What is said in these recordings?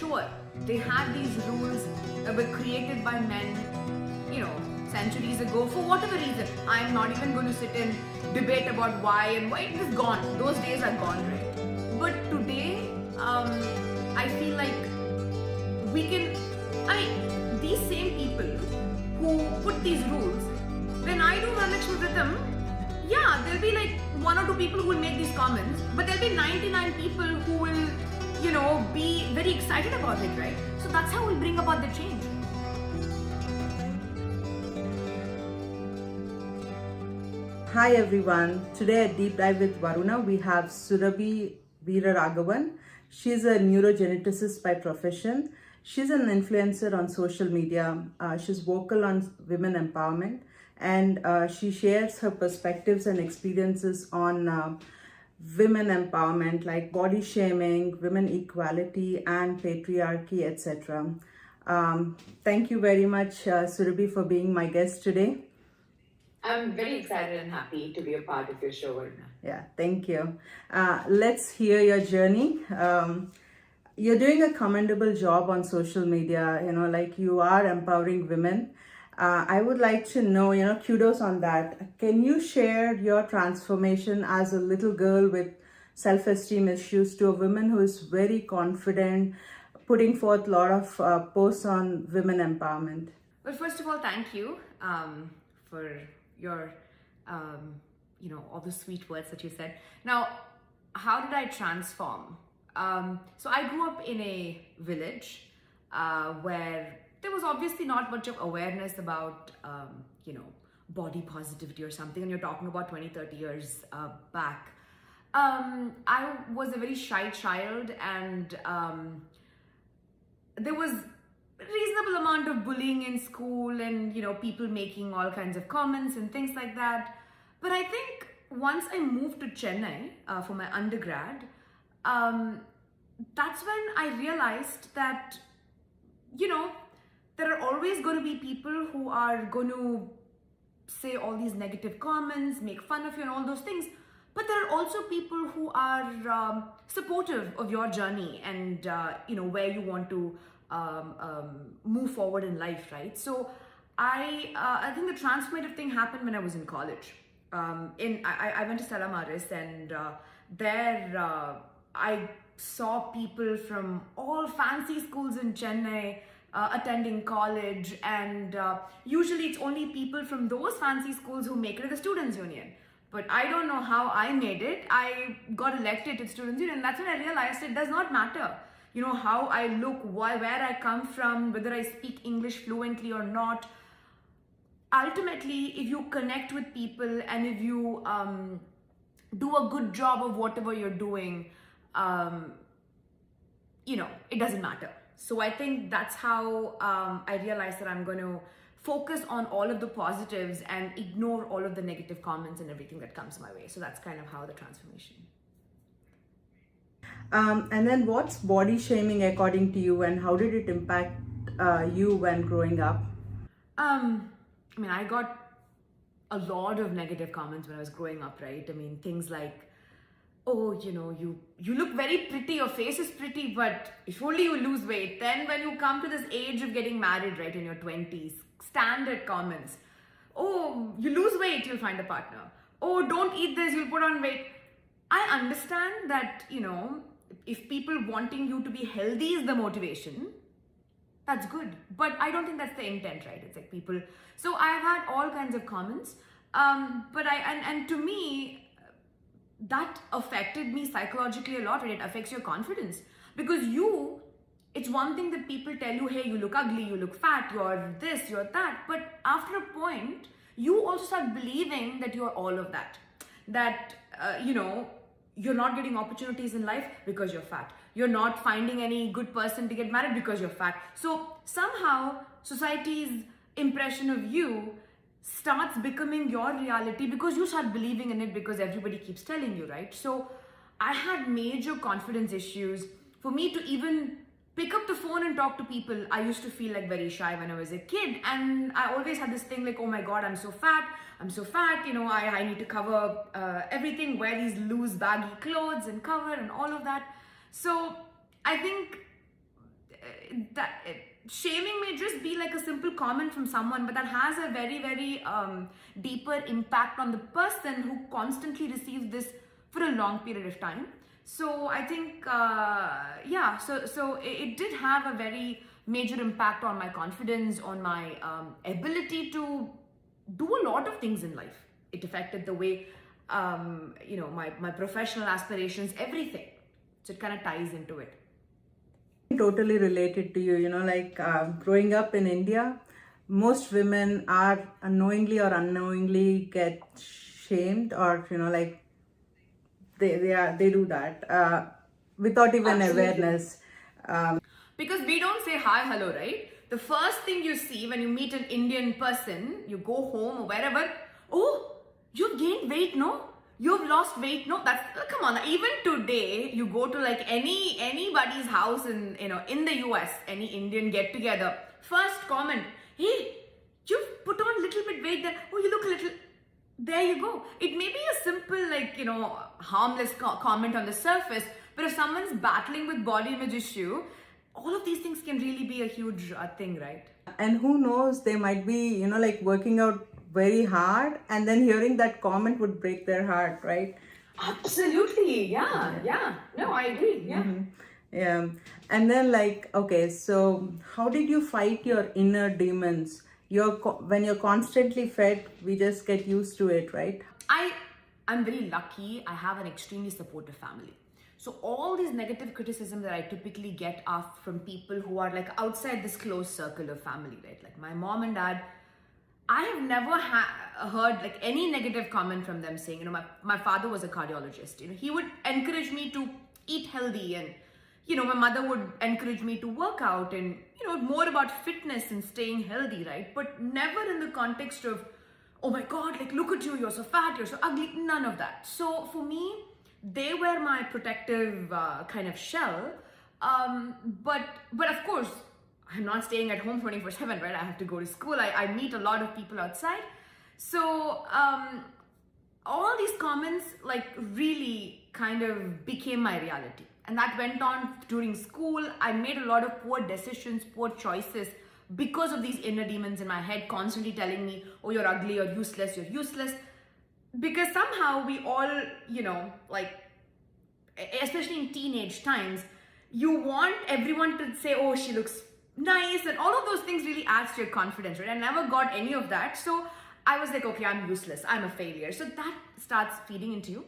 sure, they had these rules that were created by men, centuries ago for whatever reason. I'm not even going to sit and debate about why and why. It is gone. Those days are gone, right? But today, I feel like these same people who put these rules, when I do Varalakshmi Vratam, yeah, there'll be like 1 or 2 people who will make these comments, but there'll be 99 people who will, be very excited about it, right? So that's how we'll bring about the change. Hi everyone. Today at Deep Dive with Varuna, we have Surabi Veeraragavan. She's a neurogeneticist by profession. She's an influencer on social media. She's vocal on women empowerment, and she shares her perspectives and experiences on women empowerment, like body shaming, women equality, and patriarchy, etc. Thank you very much, Surabi, for being my guest today. I'm very excited and happy to be a part of your show, Varuna. Yeah, thank you. Let's hear your journey. You're doing a commendable job on social media, like you are empowering women. I would like to know, kudos on that. Can you share your transformation as a little girl with self-esteem issues to a woman who is very confident, putting forth a lot of posts on women empowerment? Well, first of all, thank you for your, all the sweet words that you said. Now, how did I transform? So I grew up in a village where there was obviously not much of awareness about, body positivity or something. And you're talking about 20, 30 years back. I was a very shy child, and there was reasonable amount of bullying in school, and people making all kinds of comments and things like that. But I think once I moved to Chennai for my undergrad, that's when I realized that there are always going to be people who are going to say all these negative comments, make fun of you and all those things, but there are also people who are supportive of your journey and where you want to move forward in life, right? So I think the transformative thing happened when I was in college. I went to Stella Maris, and there I saw people from all fancy schools in Chennai attending college, and usually it's only people from those fancy schools who make it to the Students' Union. But I don't know how I made it. I got elected to Students' Union. That's when I realized it does not matter how I look, where I come from, whether I speak English fluently or not. Ultimately, if you connect with people and if you do a good job of whatever you're doing, it doesn't matter. So I think that's how I realized that I'm going to focus on all of the positives and ignore all of the negative comments and everything that comes my way. So that's kind of how the transformation. And then what's body shaming according to you, and how did it impact you when growing up? I got a lot of negative comments when I was growing up, right? Things like, oh, you look very pretty, your face is pretty, but if only you lose weight. Then when you come to this age of getting married, right, in your 20s, standard comments. Oh, you lose weight, you'll find a partner. Oh, don't eat this, you'll put on weight. I understand that, if people wanting you to be healthy is the motivation, that's good. But I don't think that's the intent, right? It's like people. So I've had all kinds of comments. But to me, that affected me psychologically a lot, right? It affects your confidence. Because it's one thing that people tell you, hey, you look ugly, you look fat, you're this, you're that. But after a point, you also start believing that you're all of that. That, you're not getting opportunities in life because you're fat. You're not finding any good person to get married because you're fat. So somehow society's impression of you starts becoming your reality because you start believing in it because everybody keeps telling you, right? So I had major confidence issues. For me to even pick up the phone and talk to people, I used to feel like very shy when I was a kid. And I always had this thing like, oh my God, I'm so fat, I need to cover everything, wear these loose baggy clothes and cover and all of that. So I think shaming may just be like a simple comment from someone, but that has a very, very deeper impact on the person who constantly receives this for a long period of time. So I think, so it did have a very major impact on my confidence, on my ability to do a lot of things in life. It affected the way, my professional aspirations, everything. So it kind of ties into it. Totally related to you, growing up in India, most women are unknowingly or unknowingly get shamed, or they do that without even awareness. Because we don't say hi, hello, right? The first thing you see when you meet an Indian person, you go home or wherever, oh, you've gained weight, no? You've lost weight, no? Come on. Even today, you go to like anybody's house in the US, any Indian get together. First comment, hey, you've put on a little bit weight there. Oh, you look a little. There you go. It may be a simple harmless comment on the surface, but if someone's battling with body image issue, all of these things can really be a huge thing, right? And who knows, they might be working out very hard, and then hearing that comment would break their heart, right? Absolutely. Yeah. No, I agree. Yeah. Mm-hmm. Yeah. And then okay, so how did you fight your inner demons? When you're constantly fed, we just get used to it, right? I'm very lucky. I have an extremely supportive family. So all these negative criticism that I typically get are from people who are like outside this close circle of family, right? Like my mom and dad, I have never heard like any negative comment from them saying, my father was a cardiologist. He would encourage me to eat healthy, and my mother would encourage me to work out, and more about fitness and staying healthy, right? But never in the context of, oh my God, like look at you, you're so fat, you're so ugly. None of that. So for me, they were my protective kind of shell. But of course, I'm not staying at home 24/7, right? I have to go to school. I meet a lot of people outside. So all these comments like really kind of became my reality. And that went on during school. I made a lot of poor decisions, poor choices because of these inner demons in my head constantly telling me, oh, you're ugly, you're useless. Because somehow we all, especially in teenage times, you want everyone to say, oh, she looks nice, and all of those things really adds to your confidence, right? I never got any of that. So I was like, okay, I'm useless, I'm a failure. So that starts feeding into you.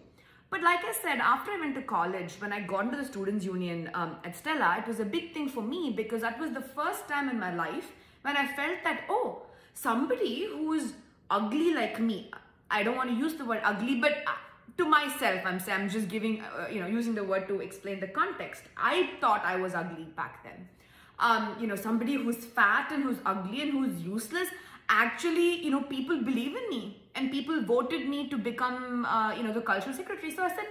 But like I said, after I went to college, when I got into the Students' Union at Stella, it was a big thing for me because that was the first time in my life when I felt that, oh, somebody who's ugly like me, I don't want to use the word ugly, but to myself, I'm just giving, using the word to explain the context. I thought I was ugly back then. Somebody who's fat and who's ugly and who's useless, actually, people believe in me and people voted me to become, the cultural secretary. So I said,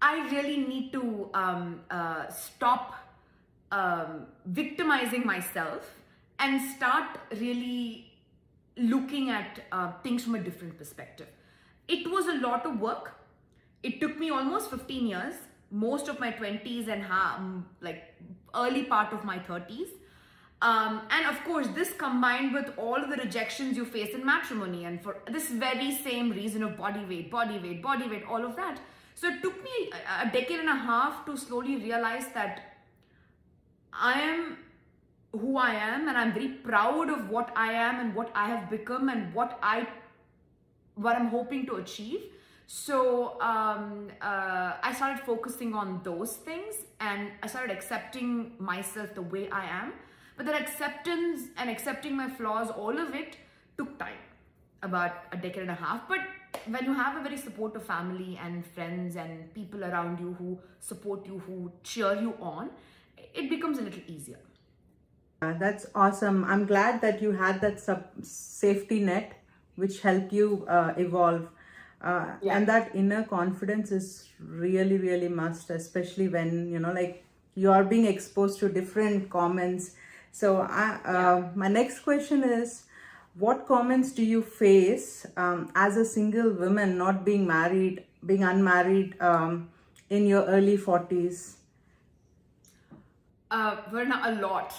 I really need to stop victimizing myself and start really looking at things from a different perspective. It was a lot of work. It took me almost 15 years, most of my 20s and early part of my 30s. And of course, this combined with all of the rejections you face in matrimony, and for this very same reason of body weight, all of that. So it took me a decade and a half to slowly realize that I am who I am, and I'm very proud of what I am and what I have become and what I'm hoping to achieve. So I started focusing on those things, and I started accepting myself the way I am. But that acceptance and accepting my flaws, all of it took time, about a decade and a half. But when you have a very supportive family and friends and people around you who support you, who cheer you on, it becomes a little easier. That's awesome. I'm glad that you had that safety net which helped you evolve. And that inner confidence is really, really must, especially when, you are being exposed to different comments. So my next question is, what comments do you face as a single woman, not being married, being unmarried in your early 40s? Varna, a lot.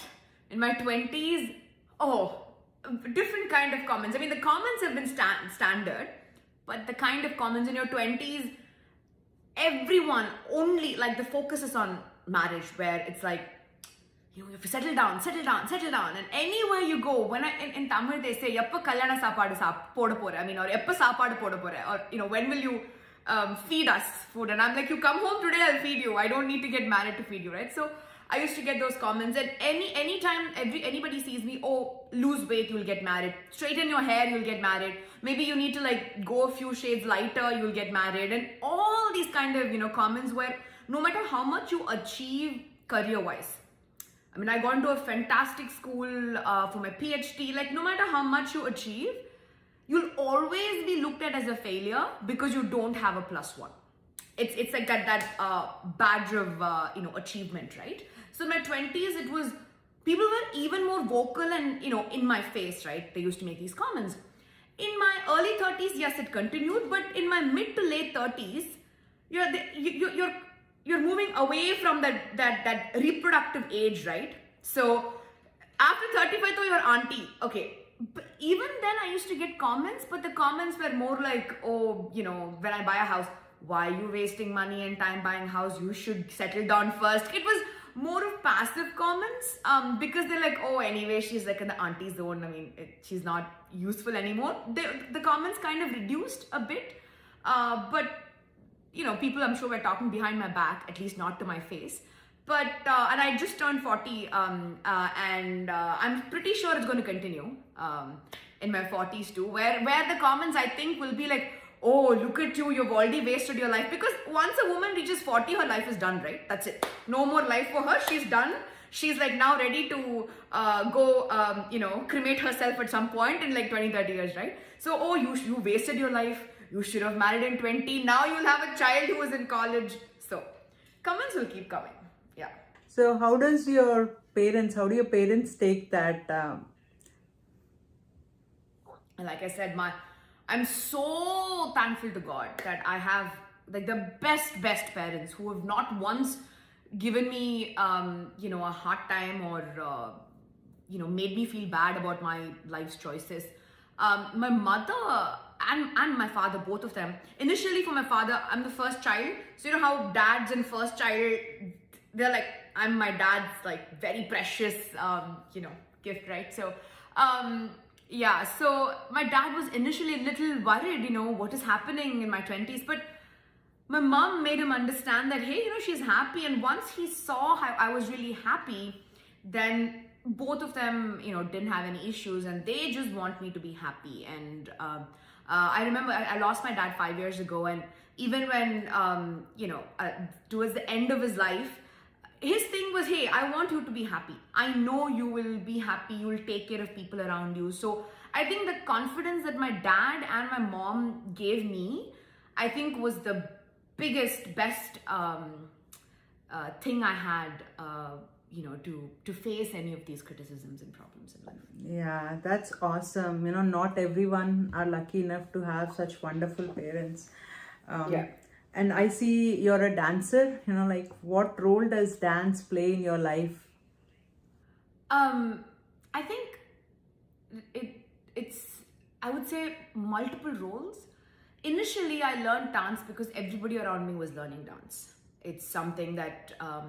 In my 20s, different kind of comments. I mean, the comments have been standard, but the kind of comments in your 20s, everyone only, like, the focus is on marriage, where it's like, you have to settle down. And anywhere you go, when in Tamil they say, "Yappa kalyana saapadu poda pora," I mean, or "Yappa saapadu poda pora," or when will you feed us food? And I'm like, you come home today, I'll feed you. I don't need to get married to feed you, right? So I used to get those comments, and anytime anybody sees me, oh, lose weight, you'll get married. Straighten your hair, you'll get married. Maybe you need to like go a few shades lighter, you'll get married, and all these kind of comments where no matter how much you achieve career-wise. I mean, I got into a fantastic school for my PhD. Like, no matter how much you achieve, you'll always be looked at as a failure because you don't have a +1. It's like that badge of achievement, right? So in my 20s, it was, people were even more vocal and in my face, right? They used to make these comments. In my early 30s, yes, it continued, but in my mid to late 30s, you're moving away from that reproductive age, right? So after 35, though, you're auntie. Okay. But even then, I used to get comments, but the comments were more like, oh, when I buy a house, why are you wasting money and time buying a house? You should settle down first. It was more of passive comments because they're like, oh, anyway, she's like in the auntie zone. I mean, she's not useful anymore. The comments kind of reduced a bit, but people I'm sure were talking behind my back, at least not to my face. But, and I just turned 40 and I'm pretty sure it's going to continue in my 40s too, where the comments I think will be like, oh, look at you, you've already wasted your life. Because once a woman reaches 40, her life is done, right? That's it. No more life for her. She's done. She's like now ready to go, cremate herself at some point in like 20, 30 years, right? So, oh, you wasted your life. You should have married in 20. Now you'll have a child who is in college. So, comments will keep coming. Yeah. So how do your parents take that? Like I said, I'm so thankful to God that I have like the best parents who have not once given me, a hard time or, made me feel bad about my life's choices. My mother and my father, both of them. Initially for my father, I'm the first child. So you know how dads and first child, they're like, I'm my dad's like very precious, gift, right? So, so my dad was initially a little worried, what is happening in my 20s. But my mom made him understand that, hey, she's happy. And once he saw how I was really happy, then both of them, didn't have any issues and they just want me to be happy. And I remember I lost my dad 5 years ago. And even when, towards the end of his life, his thing was, hey, I want you to be happy. I know you will be happy. You will take care of people around you. So I think the confidence that my dad and my mom gave me, I think was the biggest, best thing I had, to face any of these criticisms and problems in life. Yeah, that's awesome. Not everyone are lucky enough to have such wonderful parents. Yeah. And I see you're a dancer, like what role does dance play in your life? I think it's, I would say, multiple roles. Initially, I learned dance because everybody around me was learning dance. It's something that, I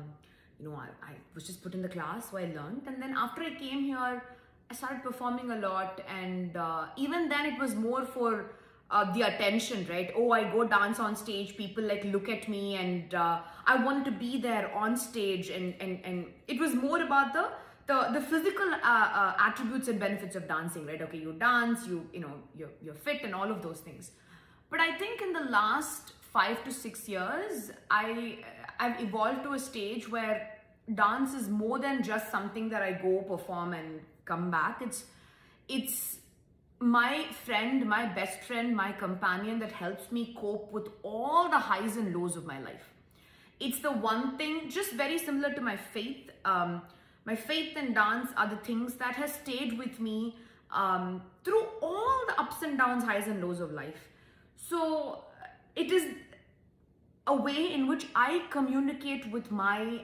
was just put in the class, so I learned. And then after I came here, I started performing a lot. And even then, it was more for the attention, right? Oh, I go dance on stage, people like look at me, and I wanted to be there on stage, and it was more about the physical attributes and benefits of dancing, right? Okay, you dance, you're fit and all of those things. But I think in the last 5 to 6 years, I've evolved to a stage where dance is more than just something that I go perform and come back. It's my friend, my best friend, my companion that helps me cope with all the highs and lows of my life. It's the one thing, just very similar to my faith. My faith and dance are the things that has stayed with me through all the ups and downs, highs and lows of life. So it is a way in which I communicate with my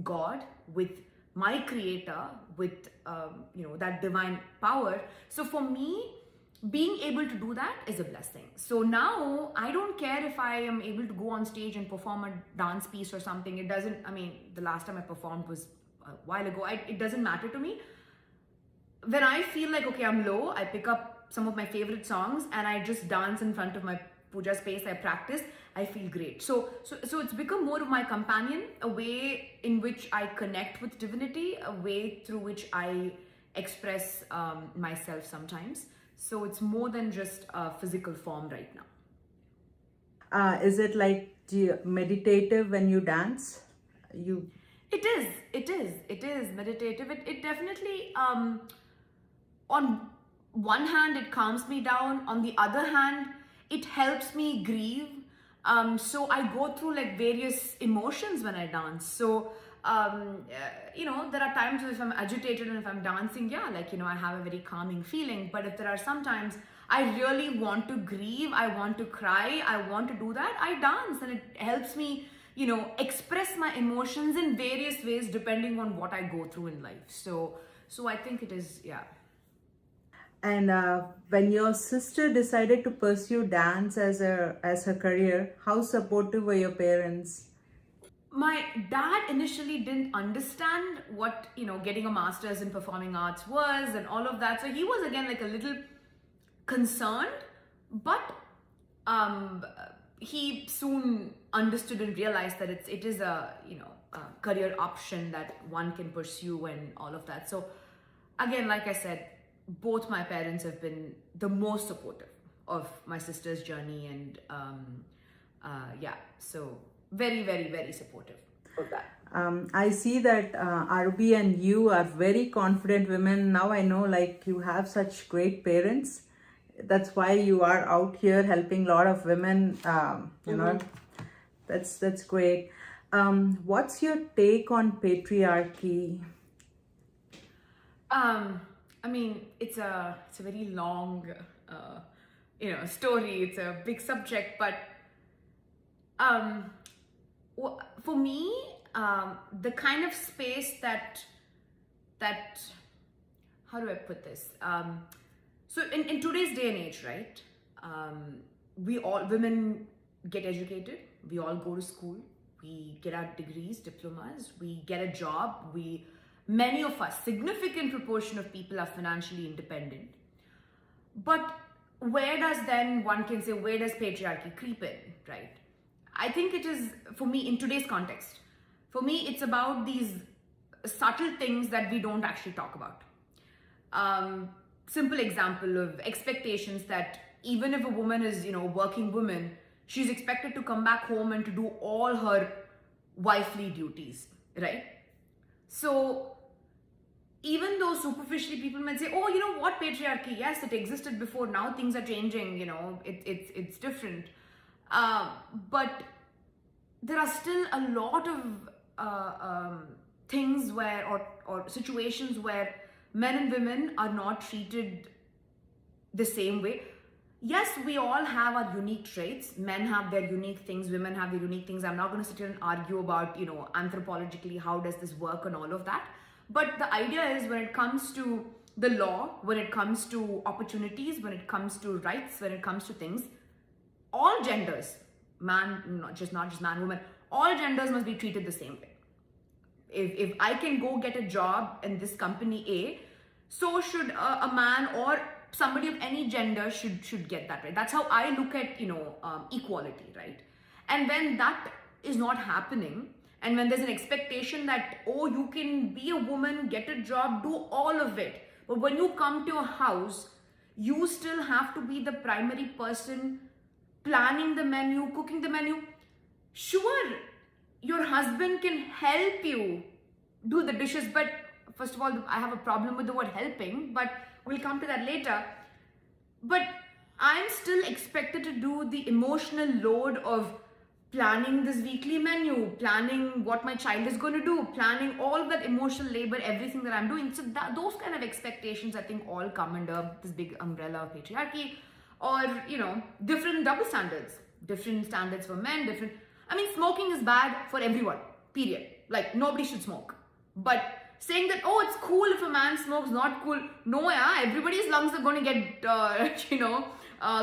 God, with my creator, with that divine power. So for me, being able to do that is a blessing. So now I don't care if I am able to go on stage and perform a dance piece or something. It doesn't, I mean, the last time I performed was a while ago. It doesn't matter to me. When I feel like, okay, I'm low, I pick up some of my favorite songs and I just dance in front of my puja space. I practice, I feel great. So it's become more of my companion, a way in which I connect with divinity, a way through which I express myself sometimes. So it's more than just a physical form right now. Is it like meditative when you dance? It is meditative. It definitely, on one hand, it calms me down. On the other hand, it helps me grieve. So I go through like various emotions when I dance. So, there are times if I'm agitated and if I'm dancing, I have a very calming feeling. But if there are some times I really want to grieve, I want to cry, I want to do that, I dance, and it helps me, express my emotions in various ways depending on what I go through in life. So I think it is, yeah. And when your sister decided to pursue dance as her career, how supportive were your parents? My dad initially didn't understand what, getting a master's in performing arts was and all of that. So he was again like a little concerned, but he soon understood and realized that it is a career option that one can pursue and all of that. So again, like I said, both my parents have been the most supportive of my sister's journey, and so very, very, very supportive of that. I see that Arbi and you are very confident women. Now I know like you have such great parents. That's why you are out here helping a lot of women. That's great. What's your take on patriarchy? I mean, it's a very long, story. It's a big subject, but for me, the kind of space that how do I put this? So in today's day and age, right? Women get educated. We all go to school. We get our degrees, diplomas. We get a job. Many of us, significant proportion of people are financially independent. But where does patriarchy creep in, right? I think it is, for me, in today's context, for me, it's about these subtle things that we don't actually talk about. Simple example of expectations that even if a woman is, a working woman, she's expected to come back home and to do all her wifely duties, right? So even though superficially people might say, oh, what patriarchy? Yes, it existed before. Now things are changing. It's different. But there are still a lot of things where or situations where men and women are not treated the same way. Yes, we all have our unique traits. Men have their unique things, women have their unique things. I'm not going to sit here and argue about, anthropologically, how does this work and all of that. But the idea is, when it comes to the law, when it comes to opportunities, when it comes to rights, when it comes to things, all genders, man, not just man, woman, all genders must be treated the same way. If I can go get a job in this company A, so should a man or somebody of any gender should get that, right? That's how I look at, equality, right? And when that is not happening, and when there's an expectation that, oh, you can be a woman, get a job, do all of it, but when you come to a house, you still have to be the primary person planning the menu, cooking the menu. Sure, your husband can help you do the dishes, but first of all, I have a problem with the word helping, but we'll come to that later. But I'm still expected to do the emotional load of planning this weekly menu, planning what my child is going to do, planning all of that emotional labor, everything that I'm doing. So those kind of expectations, I think, all come under this big umbrella of patriarchy, or, different double standards, different standards for men, different. I mean, smoking is bad for everyone, period. Like, nobody should smoke. But saying that, oh, it's cool if a man smokes, not cool. No, yeah, everybody's lungs are going to get,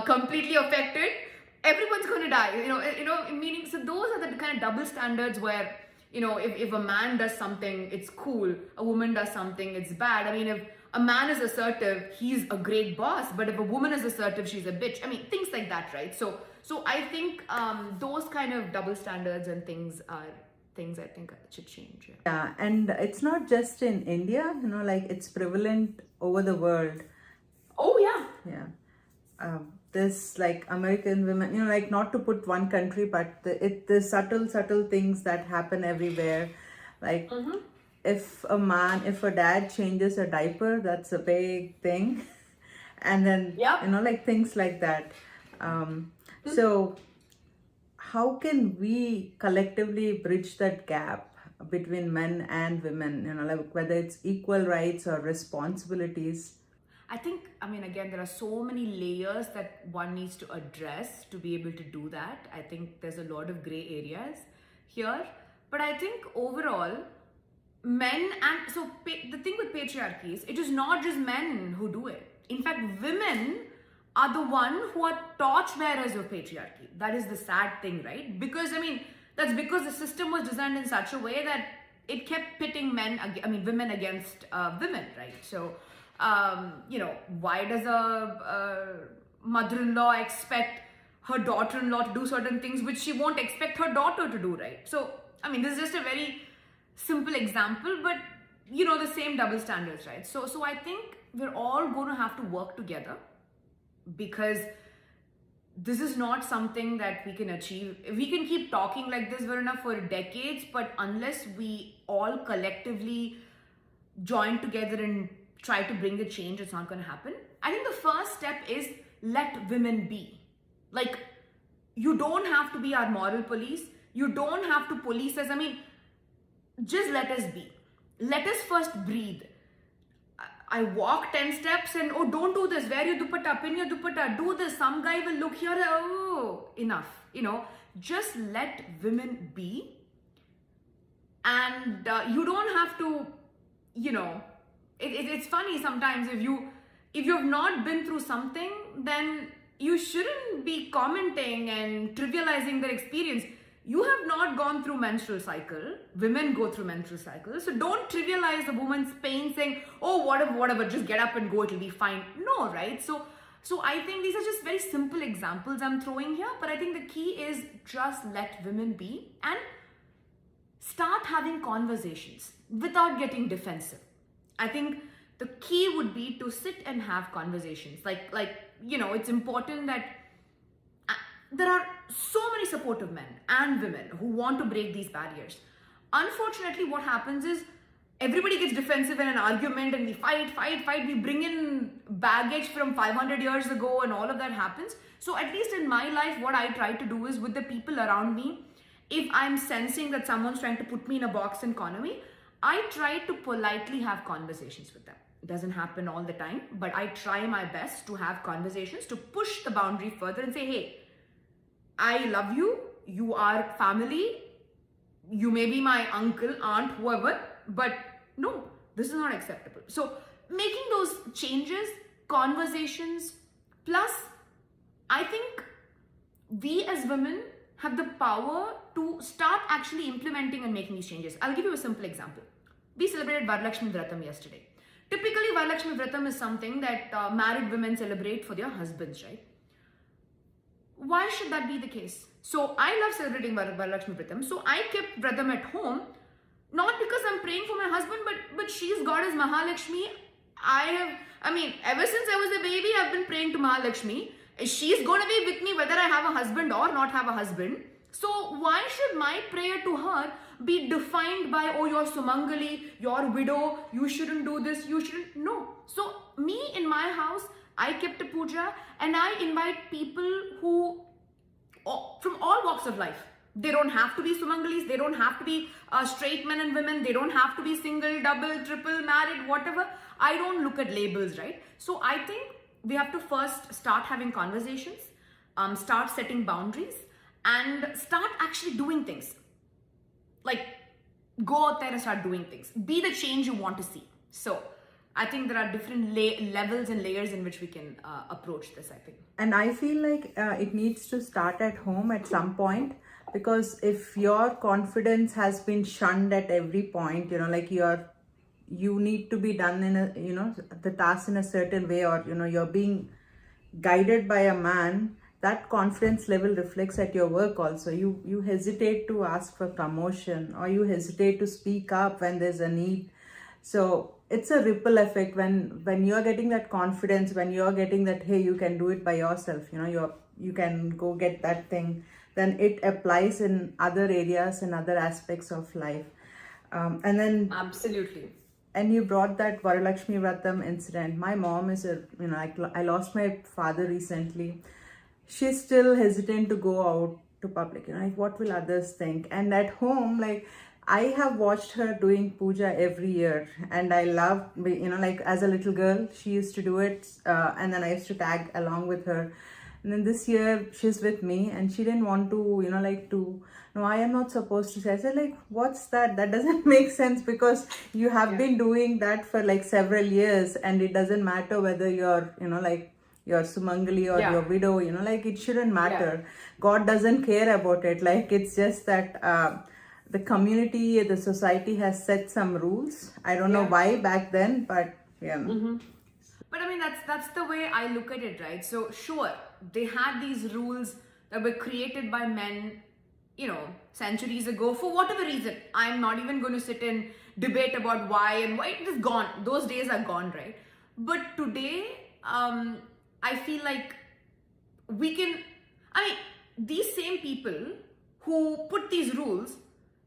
completely affected. Everyone's going to die, meaning, so those are the kind of double standards where, if a man does something, it's cool. A woman does something, it's bad. I mean, if a man is assertive, he's a great boss. But if a woman is assertive, she's a bitch. I mean, things like that, right? So I think those kind of double standards and things are things I think should change. Yeah, and it's not just in India, like it's prevalent over the world. Oh, yeah. Yeah. This like American women, like not to put one country, but the subtle things that happen everywhere. Like if a dad changes a diaper, that's a big thing. And then, like things like that. So how can we collectively bridge that gap between men and women, like whether it's equal rights or responsibilities? I think, again, there are so many layers that one needs to address to be able to do that. I think there's a lot of gray areas here. But I think overall, men and so the thing with patriarchy is it is not just men who do it. In fact, women are the one who are torchbearers of patriarchy. That is the sad thing, right? Because, that's because the system was designed in such a way that it kept pitting women against women, right? So, why does a mother-in-law expect her daughter-in-law to do certain things which she won't expect her daughter to do, right? So, this is just a very simple example, but the same double standards, right? So I think we're all going to have to work together, because this is not something that we can achieve. We can keep talking like this, Varuna, for decades, but unless we all collectively join together and try to bring the change, it's not going to happen. I think the first step is let women be. Like, you don't have to be our moral police. You don't have to police us. Just let us be. Let us first breathe. I walk 10 steps and, oh, don't do this. Wear your dupatta, pin your dupatta, do this. Some guy will look here, oh, enough. Just let women be. And you don't have to, it's funny sometimes if you have not been through something, then you shouldn't be commenting and trivializing their experience. You have not gone through menstrual cycle. Women go through menstrual cycles. So don't trivialize a woman's pain saying, oh, whatever, just get up and go, it'll be fine. No, right? So I think these are just very simple examples I'm throwing here. But I think the key is just let women be and start having conversations without getting defensive. I think the key would be to sit and have conversations. It's important that there are so many supportive men and women who want to break these barriers. Unfortunately, what happens is everybody gets defensive in an argument and we fight. We bring in baggage from 500 years ago and all of that happens. So at least in my life, what I try to do is with the people around me, if I'm sensing that someone's trying to put me in a box and corner me, I try to politely have conversations with them. It doesn't happen all the time, but I try my best to have conversations to push the boundary further and say, hey, I love you, you are family, you may be my uncle, aunt, whoever, but no, this is not acceptable. So making those changes, conversations, plus I think we as women have the power to start actually implementing and making these changes. I'll give you a simple example. We celebrated Varalakshmi Vratam yesterday. Typically, Varalakshmi Vratam is something that married women celebrate for their husbands, right? Why should that be the case? So I love celebrating Varalakshmi Vratam. So I kept Vratam at home, not because I'm praying for my husband, but she's God as Mahalakshmi. Ever since I was a baby, I've been praying to Mahalakshmi. She's going to be with me whether I have a husband or not have a husband. So why should my prayer to her be defined by, oh, you're Sumangali, you're widow, you shouldn't do this, you shouldn't. No. So me in my house, I kept a puja and I invite people who, from all walks of life. They don't have to be Sumangalis, they don't have to be straight men and women, they don't have to be single, double, triple, married, whatever. I don't look at labels, right? So I think we have to first start having conversations, start setting boundaries, and start actually doing things. Like, go out there and start doing things. Be the change you want to see. So I think there are different levels and layers in which we can approach this, I think. And I feel like it needs to start at home at some point, because if your confidence has been shunned at every point, like you need to be done in a, the task in a certain way, or, you're being guided by a man, that confidence level reflects at your work also. You hesitate to ask for promotion, or you hesitate to speak up when there's a need. So it's a ripple effect when you're getting that confidence, when you're getting that, hey, you can do it by yourself, you can go get that thing, then it applies in other areas and other aspects of life. And then absolutely. And you brought that Varalakshmi Vratam incident. My mom is I lost my father recently. She's still hesitant to go out to public, like what will others think? And at home, like I have watched her doing puja every year, and I love, like as a little girl, she used to do it, and then I used to tag along with her. And then this year she's with me, and she didn't want to, no, I am not supposed to say. I said, like, what's that? That doesn't make sense, because you have been doing that for like several years, and it doesn't matter whether you're, you're Sumangali or you're widow, like it shouldn't matter. God doesn't care about it. Like, it's just that the community, the society has set some rules. I don't know why back then, but yeah. Mm-hmm. But I mean, that's the way I look at it, right? So sure, they had these rules that were created by men, centuries ago, for whatever reason. I'm not even going to sit and debate about why and why. It is gone. Those days are gone, right? But today, I feel like these same people who put these rules,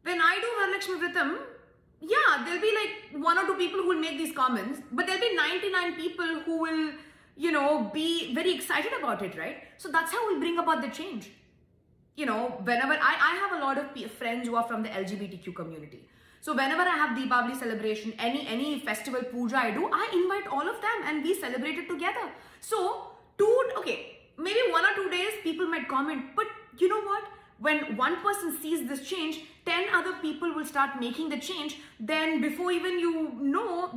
when I do Varalakshmi Vratam, there'll be like 1 or 2 people who will make these comments, but there'll be 99 people who will, be very excited about it, right? So that's how we bring about the change. Whenever I have a lot of friends who are from the LGBTQ community. So whenever I have Deepavali celebration, any festival puja I do, I invite all of them and we celebrate it together. So, maybe 1 or 2 days people might comment, but you know what? When one person sees this change, 10 other people will start making the change. Then before even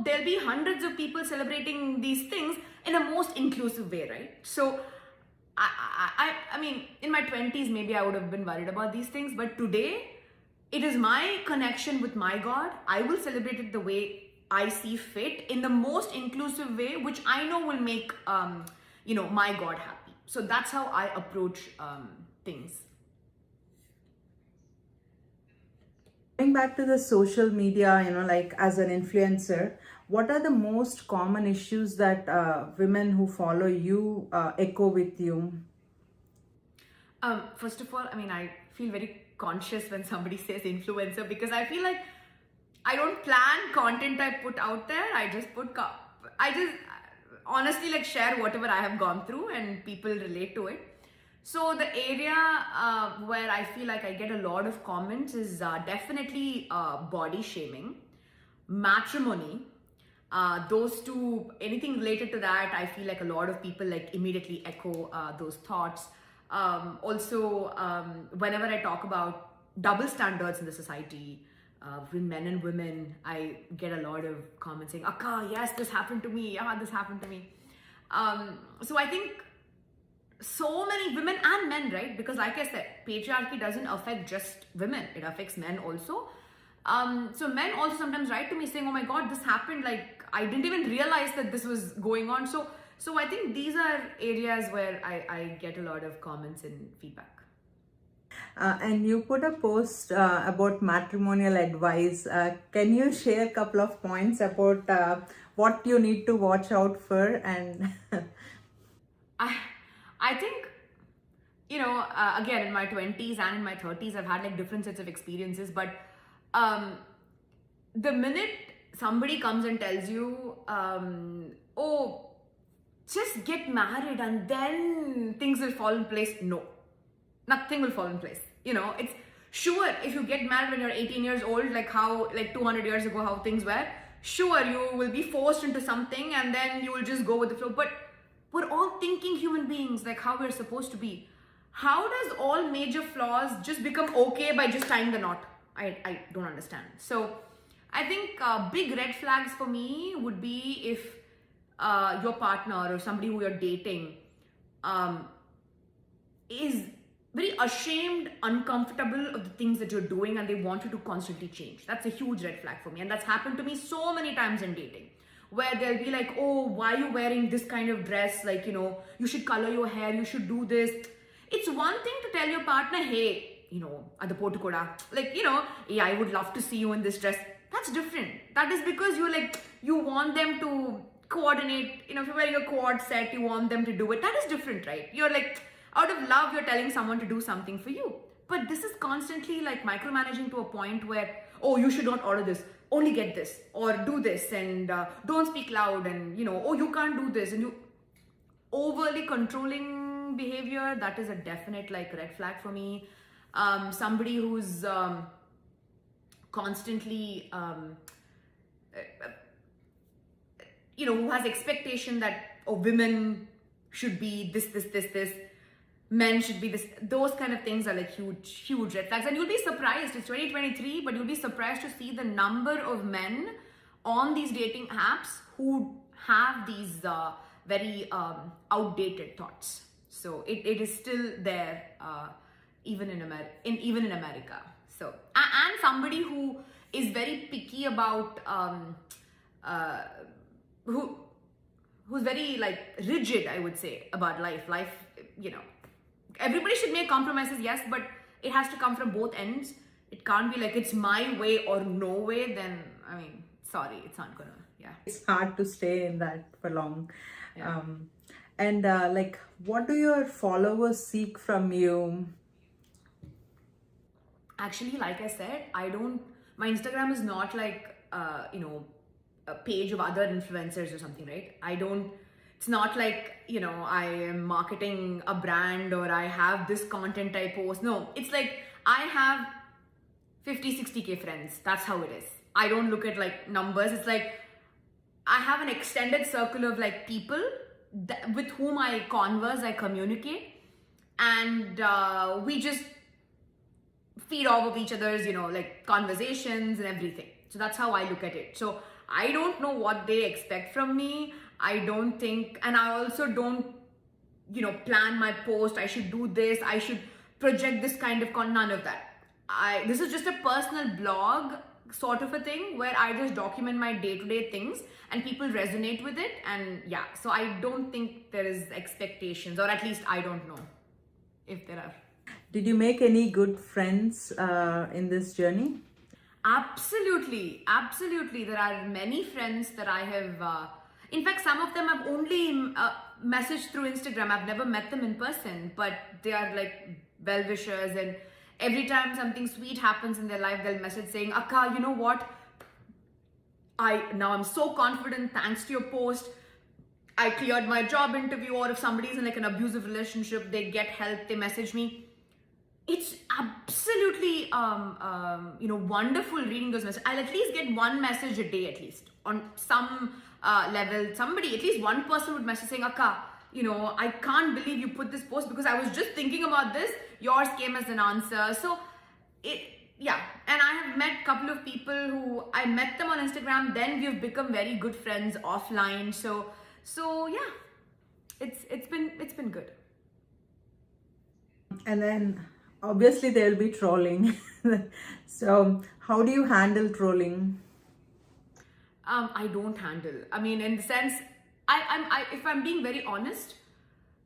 there'll be hundreds of people celebrating these things in a most inclusive way, right? So I mean, in my 20s, maybe I would have been worried about these things, but today, it is my connection with my God. I will celebrate it the way I see fit, in the most inclusive way, which I know will make, my God happy. So that's how I approach things. Going back to the social media, like as an influencer, what are the most common issues that women who follow you echo with you? First of all, I feel very conscious when somebody says influencer, because I feel like I don't plan content I put out there. I just honestly like share whatever I have gone through and people relate to it. So the area where I feel like I get a lot of comments is definitely body shaming, matrimony. Those two, anything related to that, I feel like a lot of people like immediately echo those thoughts. Also, whenever I talk about double standards in the society, between men and women, I get a lot of comments saying, Akka, yes, this happened to me. Yeah, this happened to me. So I think so many women and men, right? Because like I said, patriarchy doesn't affect just women. It affects men also. So men also sometimes write to me saying, oh my God, this happened. Like, I didn't even realize that this was going on. So I think these are areas where I get a lot of comments and feedback. And you put a post about matrimonial advice. Can you share a couple of points about what you need to watch out for? And I think, again, in my 20s and in my 30s, I've had like different sets of experiences. But the minute somebody comes and tells you, oh, just get married and then things will fall in place. No, nothing will fall in place. It's sure if you get married when you're 18 years old, like 200 years ago, how things were, sure, you will be forced into something and then you will just go with the flow. But we're all thinking human beings, like how we're supposed to be. how does all major flaws just become okay by just tying the knot? I don't understand. So I think big red flags for me would be if your partner or somebody who you're dating is very ashamed, uncomfortable of the things that you're doing, and they want you to constantly change. That's a huge red flag for me. And that's happened to me so many times in dating, where they'll be like, oh, why are you wearing this kind of dress? Like, you know, you should color your hair, you should do this. It's one thing to tell your partner, hey, you know, adu potu koda, like, you know, yeah, I would love to see you in this dress. That's different. That is because you're like, you want them to coordinate, you know, if you're wearing a quad set, you want them to do it. That is different, right? You're like, out of love, you're telling someone to do something for you. But this is constantly like micromanaging to a point where, oh, you should not order this, only get this, or do this, and don't speak loud, and, you know, oh, you can't do this, and you overly controlling behavior. That is a definite like red flag for me. Somebody who's constantly you know, who has expectation that, oh, women should be this, men should be this. Those kind of things are like huge red flags. And you'll be surprised, it's 2023, but you'll be surprised to see the number of men on these dating apps who have these very outdated thoughts. So it is still there, even in America. So, and somebody who is very picky about who's very like rigid, I would say, about life, you know, everybody should make compromises, yes, but it has to come from both ends. It can't be like it's my way or no way. Then, I mean, sorry, it's not gonna, yeah. It's hard to stay in that for long. Yeah. And like, what do your followers seek from you? Actually, like I said, my Instagram is not like, you know, a page of other influencers or something, right? It's not like, you know, I am marketing a brand or I have this content I post. No, it's like I have 50-60K friends. That's how it is. I don't look at like numbers. It's like I have an extended circle of like people with whom I converse, I communicate, and we just feed off of each other's, you know, like conversations and everything. So that's how I look at it. So I don't know what they expect from me. I don't think, and I also don't, you know, plan my post. I should do this. I should project this kind of none of that. This is just a personal blog sort of a thing where I just document my day-to-day things and people resonate with it. And yeah, so I don't think there is expectations, or at least I don't know if there are. Did you make any good friends in this journey? Absolutely. There are many friends that I have, in fact, some of them I've only messaged through Instagram. I've never met them in person, but they are like well-wishers, and every time something sweet happens in their life, they'll message saying, Akka, you know what? Now I'm so confident thanks to your post. I cleared my job interview, or if somebody's in like an abusive relationship, they get help, they message me. It's absolutely, you know, wonderful reading those messages. I'll at least get one message a day at least on some level. Somebody, at least one person would message saying, Akka, you know, I can't believe you put this post because I was just thinking about this. Yours came as an answer. So, yeah. And I have met a couple of people who I met them on Instagram. Then we've become very good friends offline. So yeah, it's been good. And then obviously there will be trolling. So how do you handle trolling? I don't handle. I mean, in the sense, if I'm being very honest,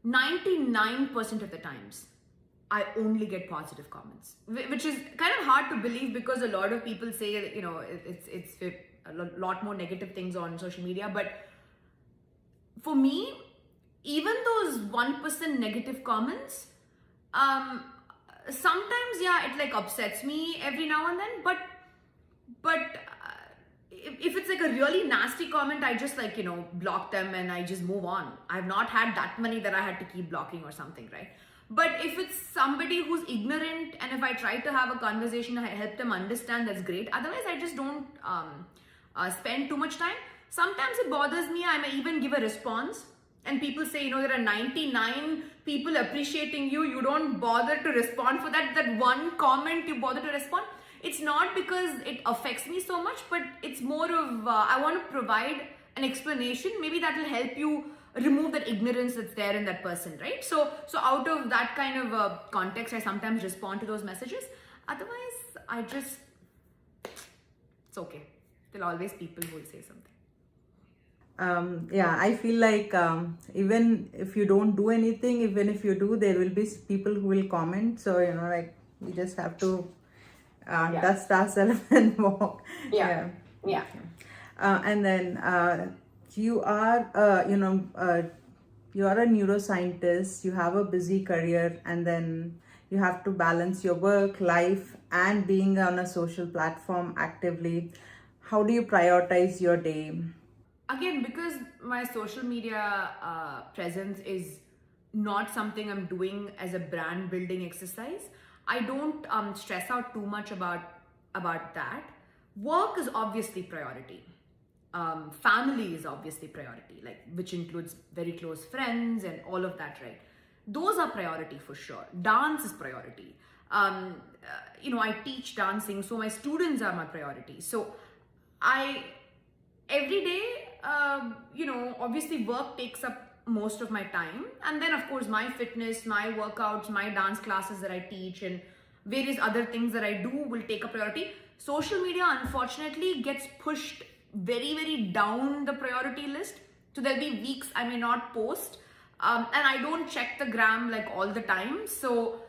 99% of the times, I only get positive comments, which is kind of hard to believe because a lot of people say that, you know, it's a lot more negative things on social media. But for me, even those 1% negative comments, sometimes, yeah, it like upsets me every now and then. But if it's like a really nasty comment, I just like, you know, block them and I just move on. I've not had that many that I had to keep blocking or something, right? But if it's somebody who's ignorant and if I try to have a conversation, I help them understand, that's great. Otherwise, I just don't spend too much time. Sometimes it bothers me. I may even give a response. and people say, there are 99 people appreciating you, you don't bother to respond for that one comment, you bother to respond. It's not because it affects me so much, but it's more of, I want to provide an explanation. Maybe that will help you remove that ignorance that's there in that person, right? So out of that kind of context, I sometimes respond to those messages. Otherwise, it's okay. There'll always people who will say something. I feel like even if you don't do anything, even if you do, there will be people who will comment. So, we just have to dust ourselves and walk. Yeah. And then you are, you are a neuroscientist, you have a busy career, and then you have to balance your work, life, and being on a social platform actively. How do you prioritize your day? Again, because my social media presence is not something I'm doing as a brand building exercise, I don't stress out too much about that. Work is obviously priority. Family is obviously priority, which includes very close friends and all of that, right? Those are priority for sure. Dance is priority. I teach dancing, so my students are my priority. So every day, obviously work takes up most of my time, and then of course my fitness, my workouts, my dance classes that I teach, and various other things that I do will take a priority. Social media unfortunately gets pushed very, very down the priority list. So there'll be weeks I may not post, and I don't check the gram all the time. So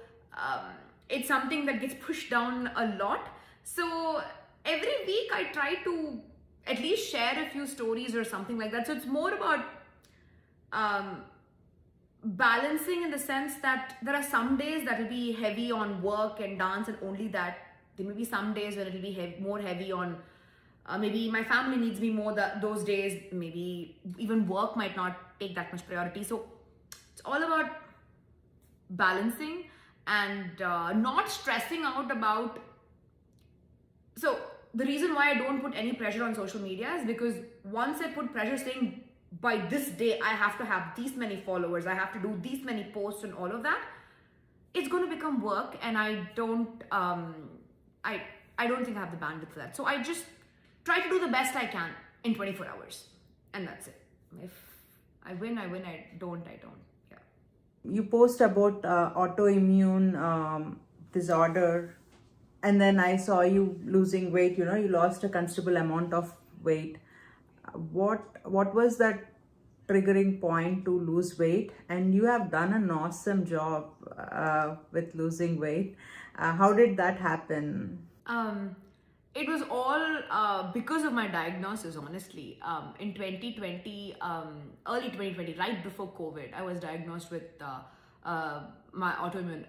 it's something that gets pushed down a lot. So every week I try to at least share a few stories or something like that. So it's more about balancing, in the sense that there are some days that will be heavy on work and dance and only that. There may be some days when it will be more heavy on maybe my family needs me more those days. Maybe even work might not take that much priority. So it's all about balancing and not stressing out about. So the reason why I don't put any pressure on social media is because once I put pressure saying by this day I have to have these many followers, I have to do these many posts and all of that, it's going to become work, and I don't think I have the bandwidth for that. So I just try to do the best I can in 24 hours, and that's it. If I win, I win. I don't. Yeah. You post about autoimmune disorder, and then I saw you losing weight. You lost a considerable amount of weight. What was that triggering point to lose weight? And you have done an awesome job with losing weight. How did that happen? It was all because of my diagnosis, honestly. In 2020, early 2020, right before COVID, I was diagnosed with my autoimmune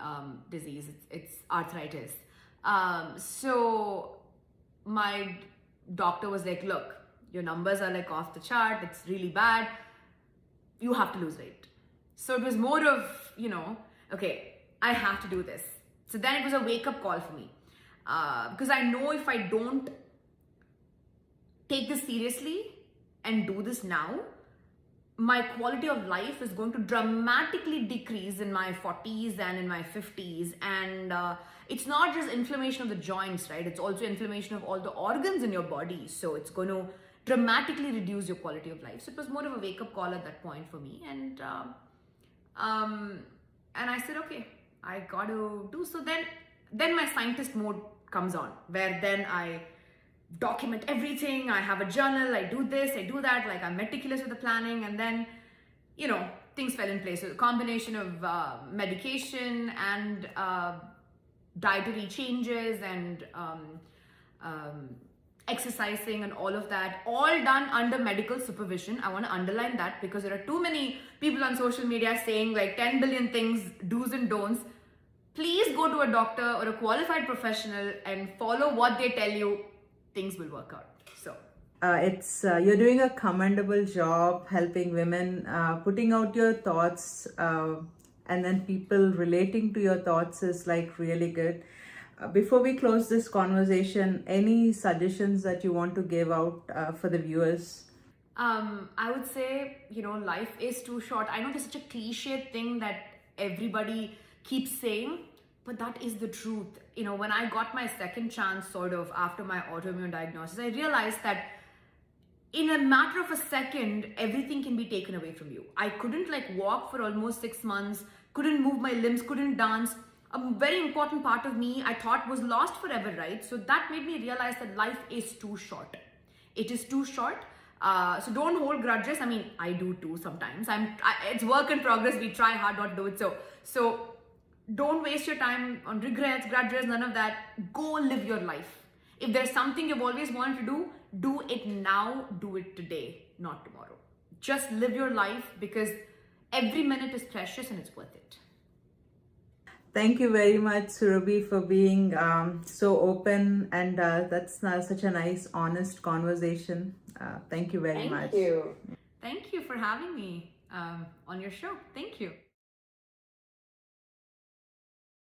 disease. It's arthritis. So my doctor was like, look, your numbers are off the chart. It's really bad. You have to lose weight. So it was more of, okay, I have to do this. So then it was a wake-up call for me. Because I know if I don't take this seriously and do this now, my quality of life is going to dramatically decrease in my 40s and in my 50s. And it's not just inflammation of the joints, right? It's also inflammation of all the organs in your body. So it's going to dramatically reduce your quality of life. So it was more of a wake-up call at that point for me. And I said, okay, I got to do. So then my scientist mode comes on, where then I document everything. I have a journal, I do this, I do that, I'm meticulous with the planning, and then things fell in place. So the combination of medication and dietary changes and exercising and all of that, all done under medical supervision. I want to underline that, because there are too many people on social media saying 10 billion things, do's and don'ts. Please go to a doctor or a qualified professional and follow what they tell you. Things will work out. So it's you're doing a commendable job helping women, putting out your thoughts, and then people relating to your thoughts is really good. Before we close this conversation, any suggestions that you want to give out for the viewers? I would say, life is too short. I know this is such a cliche thing that everybody keeps saying, but that is the truth. When I got my second chance, sort of after my autoimmune diagnosis, I realized that in a matter of a second, everything can be taken away from you. I couldn't walk for almost 6 months, couldn't move my limbs, couldn't dance. A very important part of me I thought was lost forever, right? So that made me realize that life is too short. It is too short. So don't hold grudges. I mean, I do too sometimes. It's work in progress. We try hard not to do it. So don't waste your time on regrets, grudges, none of that. Go live your life. If there's something you've always wanted to do it now, do it today, not tomorrow. Just live your life because every minute is precious and it's worth it. Thank you very much, Surabi, for being so open, and that's such a nice, honest conversation. Thank you very much. Thank you. Thank you for having me on your show. Thank you.